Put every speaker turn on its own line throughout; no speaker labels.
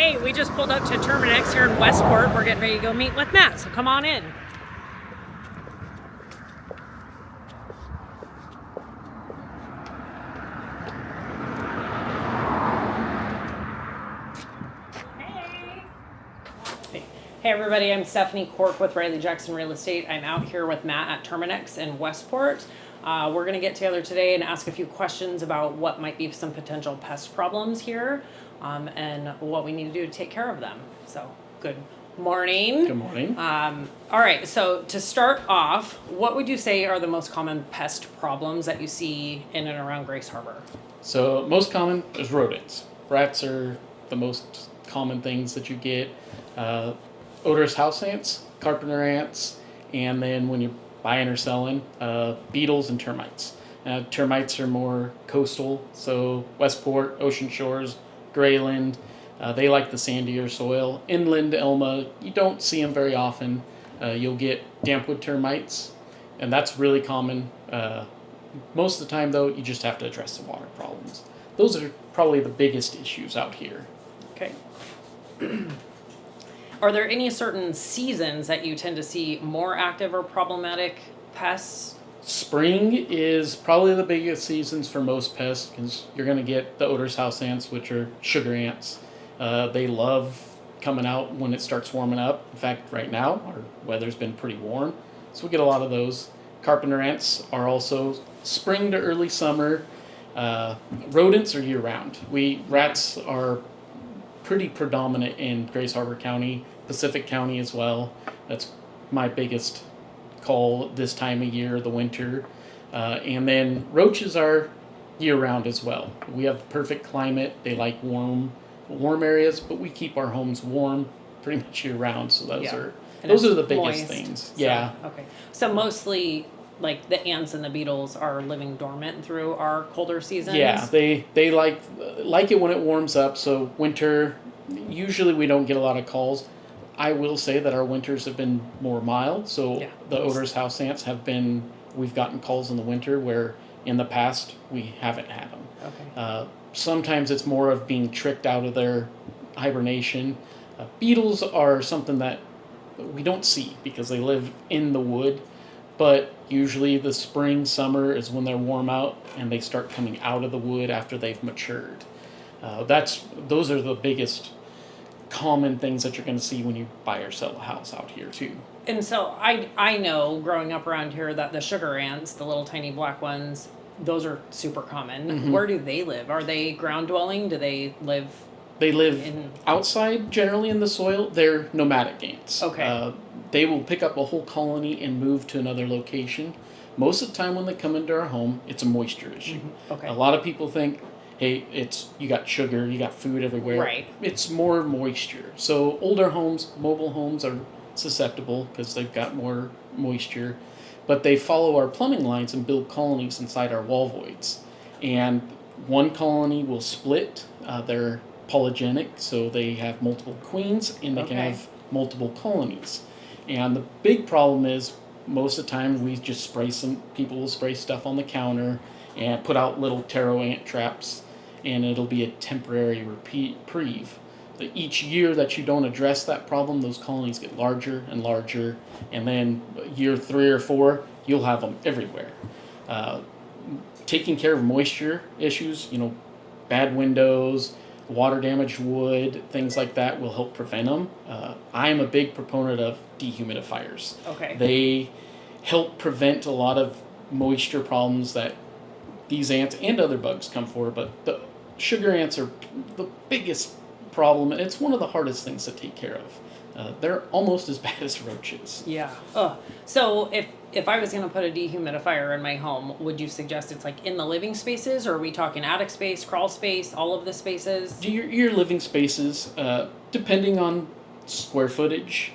Hey, we just pulled up to Terminix here in Westport. We're getting ready to go meet with Matt, so come on in. Hey everybody, I'm Stephanie Cork with Riley Jackson Real Estate. I'm out here with Matt at Terminix in Westport. We're going to get together today and ask a few questions about what might be some potential pest problems here and what we need to do to take care of them. So, good morning.
Good morning.
All right, so to start off, what would you say are the most common pest problems that you see in and around Grace Harbor?
So most common is rodents. Rats are the most common things that you get. Odorous house ants, carpenter ants, and then when you're buying or selling, beetles and termites. Termites are more coastal, so Westport, Ocean Shores, Grayland, they like the sandier soil. Inland, Elma, you don't see them very often. You'll get dampwood termites, and that's really common. Most of the time, though, you just have to address the water problems. Those are probably the biggest issues out here.
Okay. Are there any certain seasons that you tend to see more active or problematic pests?
Spring is probably the biggest seasons for most pests because you're going to get the odorous house ants, which are sugar ants. They love coming out when it starts warming up. In fact, right now, our weather's been pretty warm, so we get a lot of those. Carpenter ants are also spring to early summer. Rodents are year-round. Rats are pretty predominant in Grace Harbor County, Pacific County as well. That's my biggest call this time of year, the winter. And then roaches are year-round as well. We have the perfect climate. They like warm areas, but we keep our homes warm pretty much year-round. So those are the biggest
moist,
things.
So,
yeah.
Okay. So mostly, like the ants and the beetles are living dormant through our colder seasons.
Yeah, they like it when it warms up. So winter, usually we don't get a lot of calls. I will say that our winters have been more mild. So the odorous house ants we've gotten calls in the winter where in the past we haven't had them.
Okay.
Sometimes it's more of being tricked out of their hibernation. Beetles are something that we don't see because they live in the wood. But usually the spring, summer is when they're warm out and they start coming out of the wood after they've matured. Those are the biggest common things that you're going to see when you buy or sell a house out here too.
And so I know growing up around here that the sugar ants, the little tiny black ones, those are super common. Mm-hmm. Where do they live? Are they ground dwelling? Do they live?
They live outside, generally in the soil. They're nomadic ants.
Okay.
They will pick up a whole colony and move to another location. Most of the time when they come into our home, it's a moisture issue.
Mm-hmm. Okay.
A lot of people think, hey, you got sugar, you got food everywhere.
Right.
It's more moisture. So older homes, mobile homes are susceptible because they've got more moisture. But they follow our plumbing lines and build colonies inside our wall voids. And one colony will split. They're polygenic, so they have multiple queens and they can have multiple colonies. And the big problem is most of the time we just people will spray stuff on the counter and put out little taro ant traps, and it'll be a temporary reprieve. Each year that you don't address that problem, those colonies get larger and larger, and then year 3 or 4, you'll have them everywhere. Taking care of moisture issues, bad windows, water damaged wood, things like that will help prevent them. I'm a big proponent of dehumidifiers.
Okay.
They help prevent a lot of moisture problems that these ants and other bugs come for, but the sugar ants are the biggest problem, and it's one of the hardest things to take care of. They're almost as bad as roaches.
Yeah. So if I was going to put a dehumidifier in my home, would you suggest it's like in the living spaces, or are we talking attic space, crawl space, all of the spaces?
Your living spaces, depending on square footage.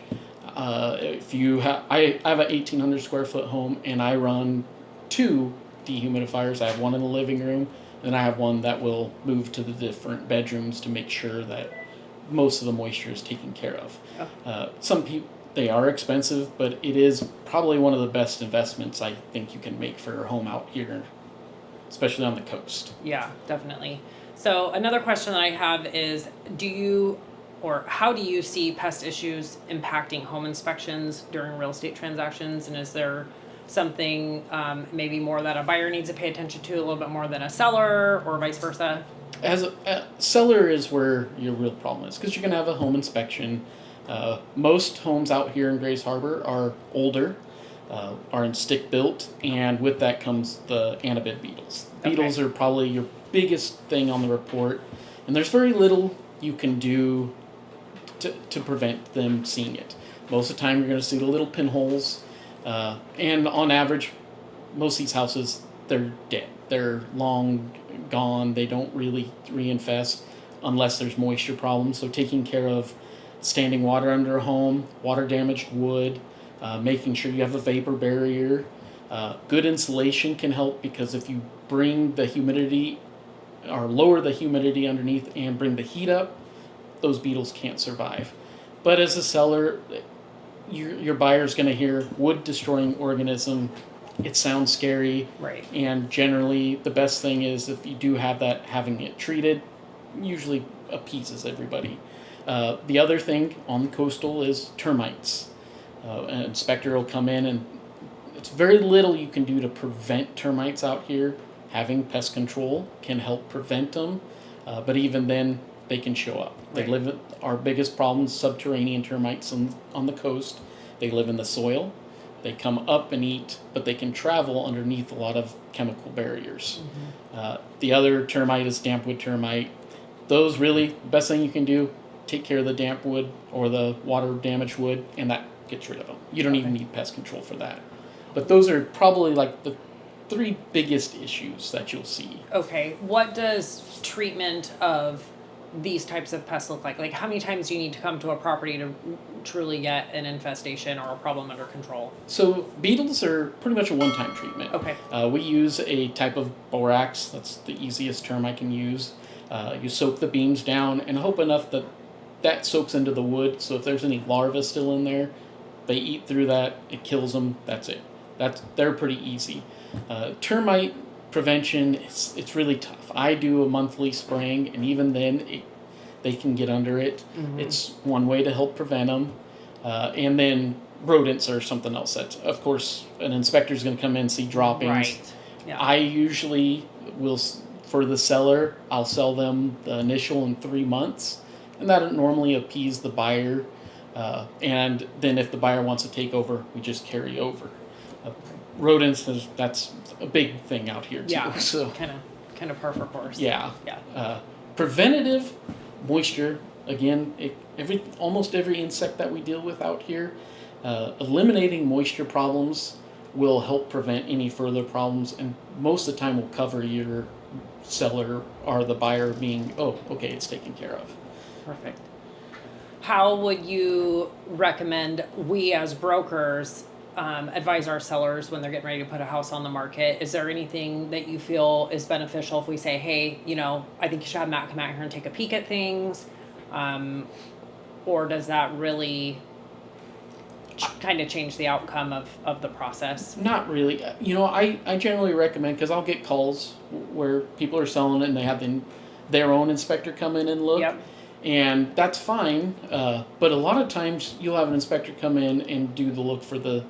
If you I have a 1,800 square foot home, and I run 2 dehumidifiers. I have one in the living room, and I have one that will move to the different bedrooms to make sure that most of the moisture is taken care of. Some people, they are expensive, but it is probably one of the best investments I think you can make for your home out here, especially on the coast.
Yeah, definitely. So another question that I have is, do you or how do you see pest issues impacting home inspections during real estate transactions? And is there something maybe more that a buyer needs to pay attention to a little bit more than a seller, or vice versa?
As a seller is where your real problem is, because you're going to have a home inspection. Most homes out here in Grays Harbor are older, are in stick built, and with that comes the Anabid beetles.
Okay.
Beetles are probably your biggest thing on the report, and there's very little you can do to prevent them seeing it. Most of the time you're going to see the little pinholes, and on average, most of these houses, they're dead. They're long gone. They don't really reinfest unless there's moisture problems. So taking care of standing water under a home, water damaged wood, making sure you have a vapor barrier. Good insulation can help, because if you bring the humidity or lower the humidity underneath and bring the heat up, those beetles can't survive. But as a seller, your buyer's going to hear wood destroying organism. It sounds scary.
Right.
And generally, the best thing is, if you do have that, having it treated usually appeases everybody. The other thing on the coastal is termites. An inspector will come in, and it's very little you can do to prevent termites out here. Having pest control can help prevent them, but even then, they can show up. They
Right.
live in, our biggest problem is subterranean termites on the coast. They live in the soil. They come up and eat, but they can travel underneath a lot of chemical barriers. The other termite is damp wood termite. Those really, the best thing you can do, take care of the damp wood or the water damaged wood, and that gets rid of them. You don't even need pest control for that. But those are probably like the 3 biggest issues that you'll see.
Okay, what does treatment of these types of pests look like? Like, how many times do you need to come to a property to truly get an infestation or a problem under control?
So beetles are pretty much a one-time treatment.
Okay.
We use a type of borax. That's the easiest term I can use. You soak the beams down and hope enough that soaks into the wood. So if there's any larvae still in there, they eat through that. It kills them. That's it. They're pretty easy. Termite prevention, it's really tough. I do a monthly spraying, and even then, they can get under it. Mm-hmm. It's one way to help prevent them. And then rodents are something else that, of course, an inspector is going to come in and see droppings.
Right. Yeah.
I usually will, for the seller, I'll sell them the initial in 3 months, and that normally appease the buyer. And then if the buyer wants to take over, we just carry over. Rodents, that's a big thing out here too.
Yeah.
So
kind of par for course.
yeah.
Yeah.
Preventative, moisture. Again, almost every insect that we deal with out here, eliminating moisture problems will help prevent any further problems, and most of the time will cover your seller or the buyer being, oh, okay, it's taken care of.
Perfect. How would you recommend we as brokers advise our sellers when they're getting ready to put a house on the market? Is there anything that you feel is beneficial if we say, hey, I think you should have Matt come out here and take a peek at things? Or does that really kind of change the outcome of the process?
Not really. I generally recommend, because I'll get calls where people are selling it and they have their own inspector come in and look.
Yep.
And that's fine, but a lot of times you'll have an inspector come in and do the look for the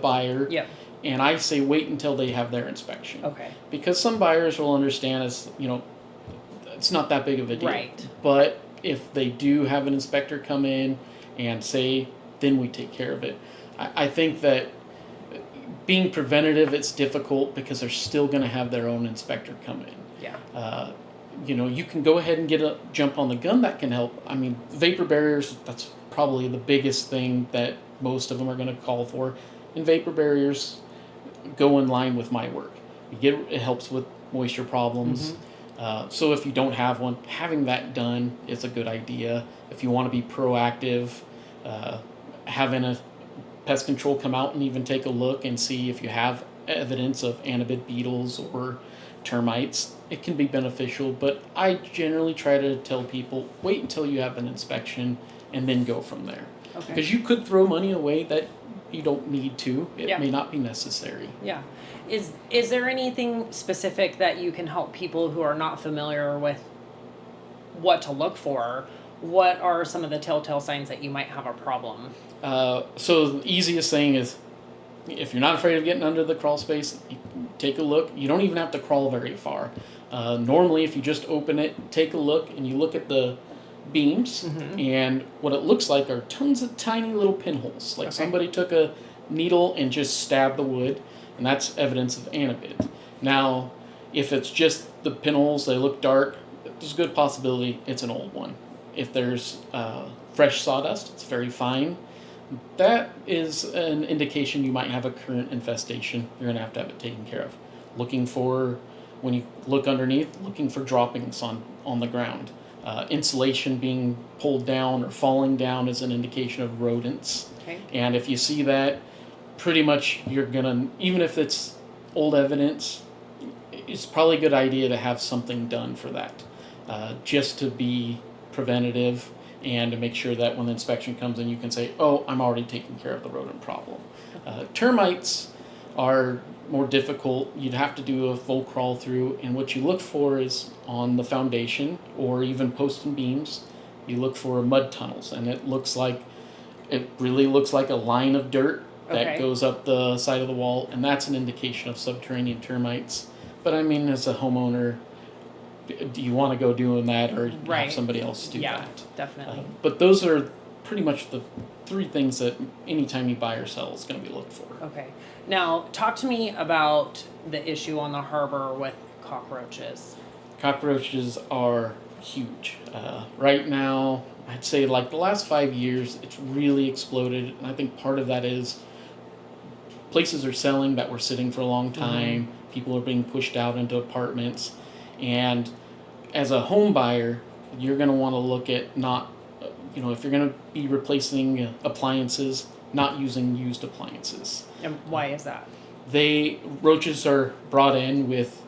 buyer.
Yep.
And I say wait until they have their inspection.
Okay.
Because some buyers will understand it's not that big of a deal.
Right.
But if they do have an inspector come in and say, then we take care of it. I think that being preventative, it's difficult because they're still going to have their own inspector come in.
Yeah.
You can go ahead and get a jump on the gun. That can help. I mean, vapor barriers, that's probably the biggest thing that most of them are going to call for. And vapor barriers go in line with my work. It helps with moisture problems. Mm-hmm. So if you don't have one, having that done is a good idea. If you want to be proactive, having a pest control come out and even take a look and see if you have evidence of Anabid beetles or termites, it can be beneficial, but I generally try to tell people, wait until you have an inspection and then go from there.
Okay.
Because you could throw money away that you don't need to. It
Yeah.
may not be necessary.
Yeah. Is there anything specific that you can help people who are not familiar with what to look for what are some of the telltale signs that you might have a problem?
So the easiest thing is, if you're not afraid of getting under the crawl space, take a look. You don't even have to crawl very far. Normally, if you just open it, take a look, and you look at the beams, and what it looks like are tons of tiny little pinholes. Like somebody took a needle and just stabbed the wood, and that's evidence of anabid. Now, if it's just the pinholes, they look dark, there's a good possibility it's an old one. If there's fresh sawdust, it's very fine. That is an indication you might have a current infestation. You're going to have it taken care of. Looking for, when you look underneath, looking for droppings on the ground. Insulation being pulled down or falling down is an indication of rodents.
Okay.
And if you see that, pretty much you're going to, even if it's old evidence, it's probably a good idea to have something done for that. Just to be preventative and to make sure that when the inspection comes in, you can say, oh, I'm already taking care of the rodent problem. Termites are more difficult. You'd have to do a full crawl through, and what you look for is on the foundation or even posts and beams, you look for mud tunnels, and it really looks like a line of dirt that goes up the side of the wall, and that's an indication of subterranean termites. But I mean, as a homeowner, do you want to go doing that, or have somebody else do that?
Yeah, definitely.
But those are pretty much the three things that anytime you buy or sell is going to be looked for.
Okay. Now, talk to me about the issue on the harbor with cockroaches.
Cockroaches are huge. Right now, I'd say like the last 5 years, it's really exploded. And I think part of that is places are selling that were sitting for a long time. People are being pushed out into apartments. And as a home buyer, you're going to want to look at not, if you're going to be replacing appliances, not using used appliances.
And why is that?
Roaches are brought in with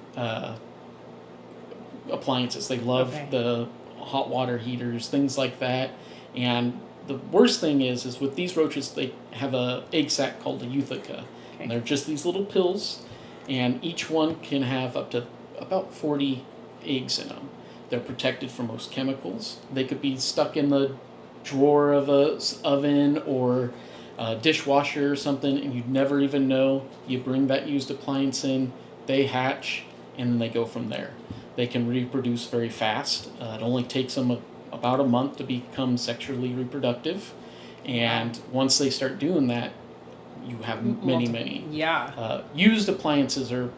appliances. They love the hot water heaters, things like that. And the worst thing is with these roaches, they have a egg sac called a euthica. And they're just these little pills, and each one can have up to about 40 eggs in them. They're protected from most chemicals. They could be stuck in the drawer of a oven or a dishwasher or something, and you'd never even know. You bring that used appliance in, they hatch, and then they go from there. They can reproduce very fast. It only takes them about a month to become sexually reproductive, and once they start doing that, you have many.
Yeah.
Used appliances are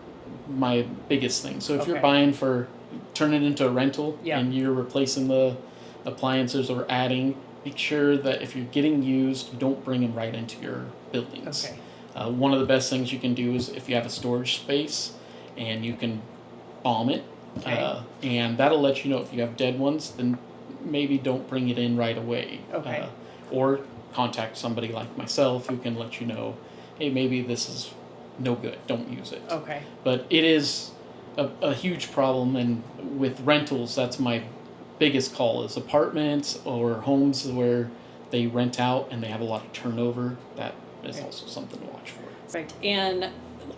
my biggest thing. So if you're buying turn it into a rental and you're replacing the appliances or adding, make sure that if you're getting used, you don't bring them right into your buildings. One of the best things you can do is if you have a storage space and you can bomb it, and that'll let you know if you have dead ones, then maybe don't bring it in right away. Or contact somebody like myself who can let you know, hey, maybe this is no good, don't use it. But it is a huge problem, and with rentals, that's my biggest call, is apartments or homes where they rent out and they have a lot of turnover. That is also something to watch for.
Right. And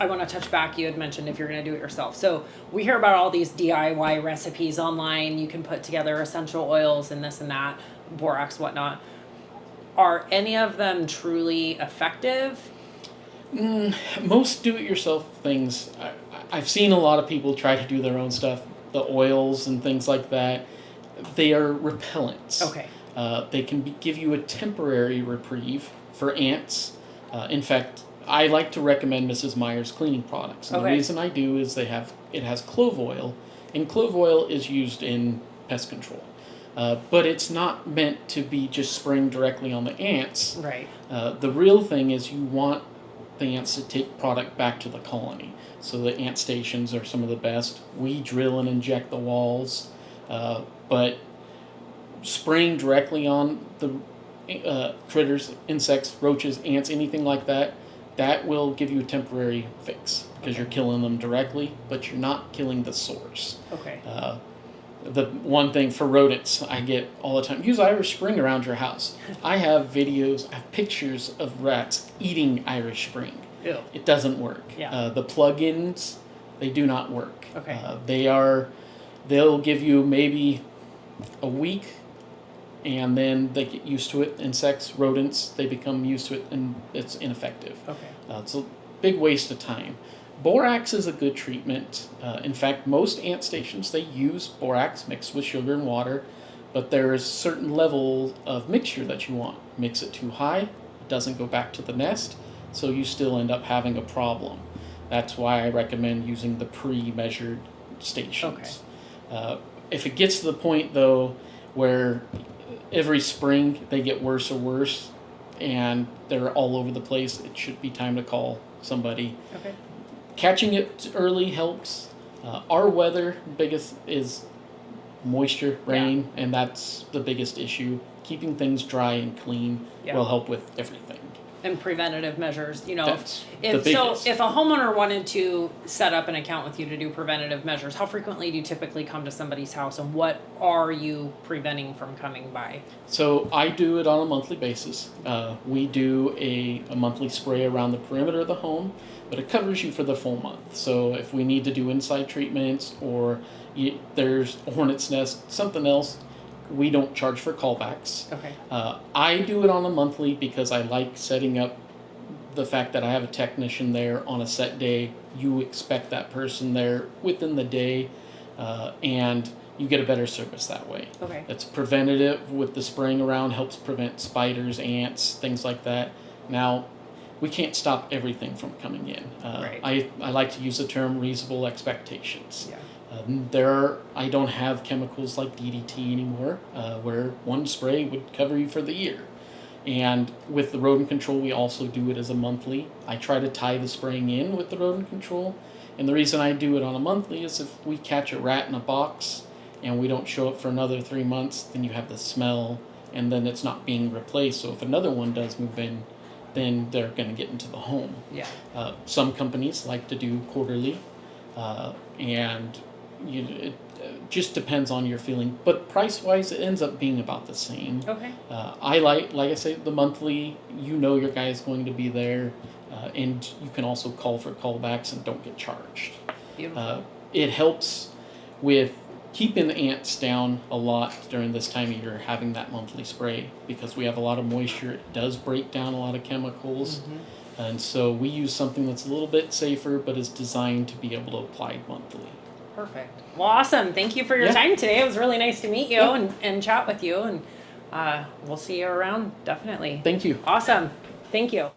I want to touch back, you had mentioned if you're going to do it yourself. So we hear about all these DIY recipes online. You can put together essential oils and this and that, borax, whatnot. Are any of them truly effective?
Most do-it-yourself things, I've seen a lot of people try to do their own stuff, the oils and things like that. They are repellents. They can give you a temporary reprieve for ants. In fact, I like to recommend Mrs. Meyer's cleaning products. And the reason I do is it has clove oil, and clove oil is used in pest control. But it's not meant to be just spraying directly on the ants. The real thing is you want the ants to take product back to the colony. So the ant stations are some of the best. We drill and inject the walls, but spraying directly on the critters, insects, roaches, ants, anything like that, that will give you a temporary fix because you're killing them directly, but you're not killing the source. The one thing for rodents I get all the time, use Irish Spring around your house. I have videos, I have pictures of rats eating Irish Spring.
Ew.
It doesn't work. The plugins, they do not work. They'll give you maybe a week and then they get used to it. Insects, rodents, they become used to it, and it's ineffective.
Okay.
It's a big waste of time. Borax is a good treatment. In fact, most ant stations, they use borax mixed with sugar and water, but there is a certain level of mixture that you want. Mix it too high, it doesn't go back to the nest, so you still end up having a problem. That's why I recommend using the pre-measured stations.
Okay.
If it gets to the point, though, where every spring they get worse or worse and they're all over the place, it should be time to call somebody.
Okay.
Catching it early helps. Our weather biggest is moisture, rain, and that's the biggest issue. Keeping things dry and clean will help with everything.
And preventative measures,
That's the
if
biggest.
if a homeowner wanted to set up an account with you to do preventative measures, how frequently do you typically come to somebody's house, and what are you preventing from coming by?
So I do it on a monthly basis. We do a monthly spray around the perimeter of the home, but it covers you for the full month. So if we need to do inside treatments or there's a hornet's nest, something else, we don't charge for callbacks.
Okay.
I do it on a monthly because I like setting up the fact that I have a technician there on a set day. You expect that person there within the day, and you get a better service that way.
Okay.
It's preventative with the spraying around, helps prevent spiders, ants, things like that. Now, we can't stop everything from coming in.
Right.
I like to use the term reasonable expectations.
Yeah.
I don't have chemicals like DDT anymore, where one spray would cover you for the year. And with the rodent control, we also do it as a monthly. I try to tie the spraying in with the rodent control. And the reason I do it on a monthly is if we catch a rat in a box and we don't show up for another 3 months, then you have the smell, and then it's not being replaced. So if another one does move in, then they're going to get into the home.
Yeah.
Some companies like to do quarterly, and it just depends on your feeling. But price-wise, it ends up being about the same.
Okay.
I like I say, the monthly. Your guy is going to be there, and you can also call for callbacks and don't get charged.
Beautiful.
It helps with keeping the ants down a lot during this time of year, having that monthly spray, because we have a lot of moisture. It does break down a lot of chemicals.
Mm-hmm.
And so we use something that's a little bit safer, but is designed to be able to apply monthly.
Perfect. Well, awesome. Thank you for your time today. It was really nice to meet you and chat with you, and we'll see you around, definitely.
Thank you.
Awesome. Thank you.